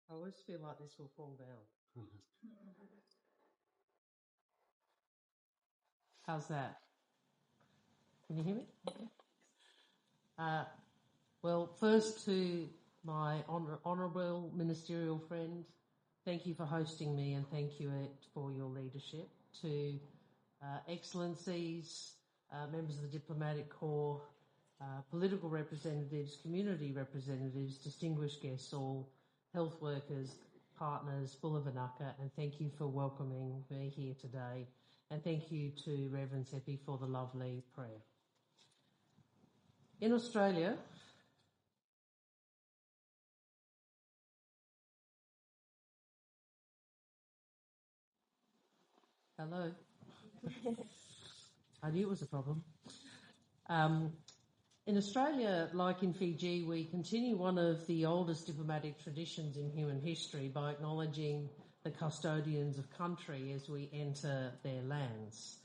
I always feel like this will fall down. How's that? Can you hear me? Well, first to my honourable ministerial friend, thank you for hosting me and thank you for your leadership. To excellencies, members of the diplomatic corps, political representatives, community representatives, distinguished guests all, health workers, partners, Bula Vinaka, and thank you for welcoming me here today. And thank you to Reverend Seppi for the lovely prayer. In Australia, hello. I knew it was a problem. In Australia, like in Fiji, we continue one of the oldest diplomatic traditions in human history by acknowledging the custodians of country as we enter their lands.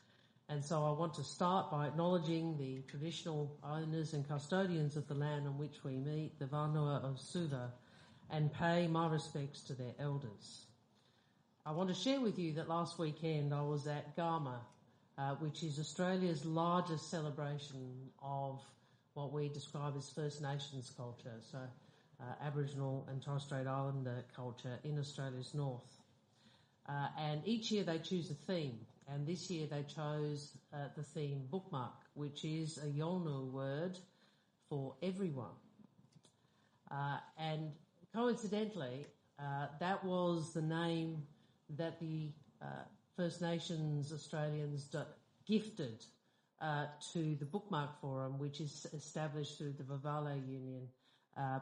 And so I want to start by acknowledging the traditional owners and custodians of the land on which we meet, the Vanua of Suva, and pay my respects to their elders. I want to share with you that last weekend I was at Gama, which is Australia's largest celebration of what we describe as First Nations culture, so Aboriginal and Torres Strait Islander culture in Australia's north. And each year they choose a theme, and this year they chose the theme bookmark, which is a Yolngu word for everyone. And coincidentally, that was the name that the First Nations Australians gifted to the Bookmark Forum, which is established through the Vuvale Union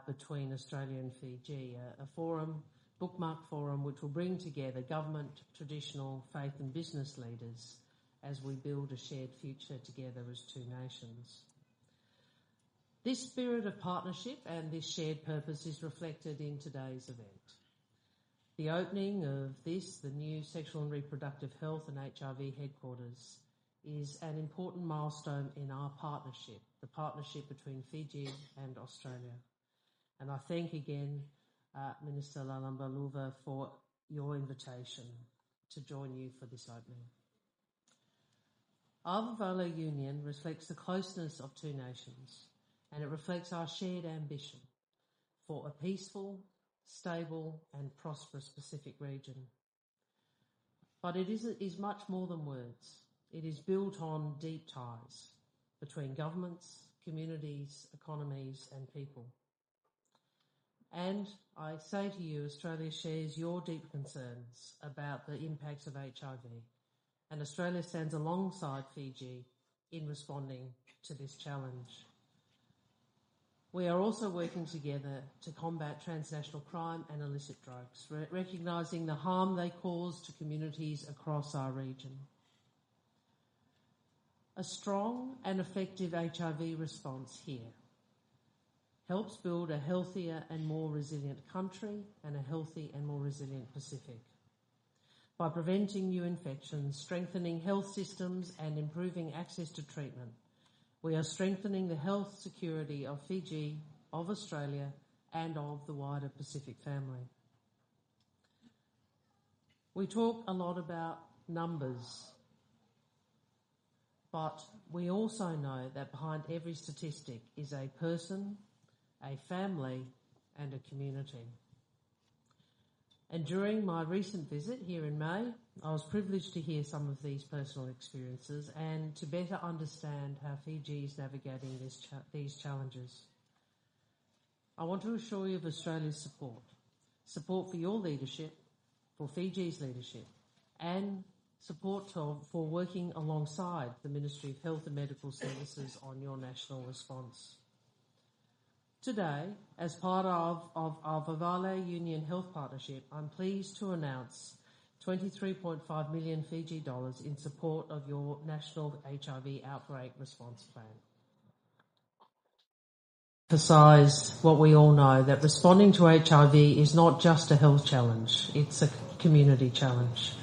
between Australia and Fiji, a forum, Bookmark Forum, which will bring together government, traditional, faith and business leaders as we build a shared future together as two nations. This spirit of partnership and this shared purpose is reflected in today's event. The opening of the new Sexual and Reproductive Health and HIV headquarters, is an important milestone in our partnership, the partnership between Fiji and Australia. And I thank again Minister Lalambaluva for your invitation to join you for this opening. Our Vuvale Union reflects the closeness of two nations, and it reflects our shared ambition for a peaceful, stable and prosperous Pacific region. But it is much more than words. It is built on deep ties between governments, communities, economies and people. And I say to you, Australia shares your deep concerns about the impacts of HIV, and Australia stands alongside Fiji in responding to this challenge. We are also working together to combat transnational crime and illicit drugs, recognising the harm they cause to communities across our region. A strong and effective HIV response here helps build a healthier and more resilient country and a healthy and more resilient Pacific. By preventing new infections, strengthening health systems and improving access to treatment, we are strengthening the health security of Fiji, of Australia and of the wider Pacific family. We talk a lot about numbers, but we also know that behind every statistic is a person, a family and a community. And during my recent visit here in May, I was privileged to hear some of these personal experiences and to better understand how Fiji is navigating these challenges. I want to assure you of Australia's support for your leadership, for Fiji's leadership, and support for working alongside the Ministry of Health and Medical Services on your national response. Today, as part of our Vuvale Union Health Partnership, I'm pleased to announce 23.5 million Fiji dollars in support of your national HIV outbreak response plan. Emphasise what we all know, that responding to HIV is not just a health challenge, it's a community challenge.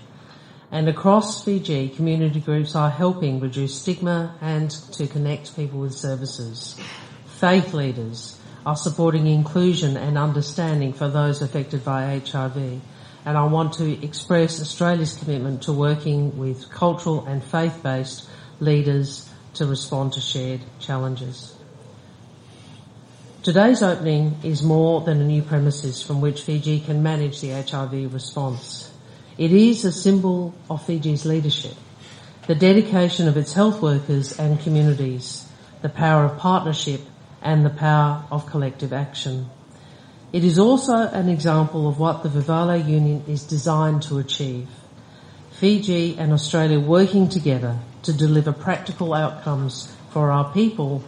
And across Fiji, community groups are helping reduce stigma and to connect people with services. Faith leaders are supporting inclusion and understanding for those affected by HIV, and I want to express Australia's commitment to working with cultural and faith-based leaders to respond to shared challenges. Today's opening is more than a new premises from which Fiji can manage the HIV response. It is a symbol of Fiji's leadership, the dedication of its health workers and communities, the power of partnership and the power of collective action. It is also an example of what the Vuvale Union is designed to achieve. Fiji and Australia working together to deliver practical outcomes for our people